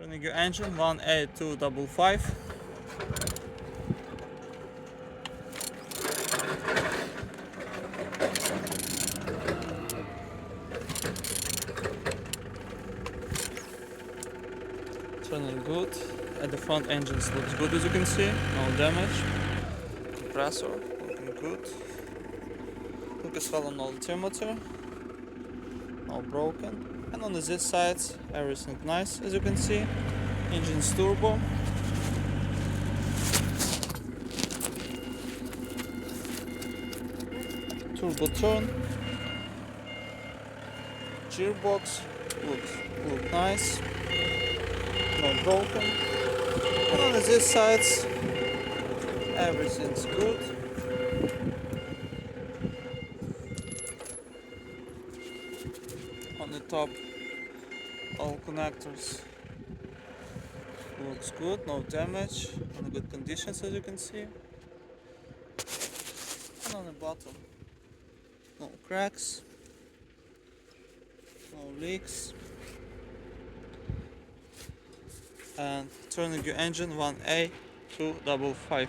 Turning your engine 1A255. Turning good. At the front engines looks good as you can see, no damage. Compressor looking good. Look as well on altimeter, no broken. And on the Z sides everything nice as you can see. Engine's turbo. Turbo turn. Gearbox look nice. No broken. And on the Z sides everything's good. On the top all connectors looks good, no damage, in good conditions as you can see. And on the bottom no cracks, no leaks. And turning your engine 1A255.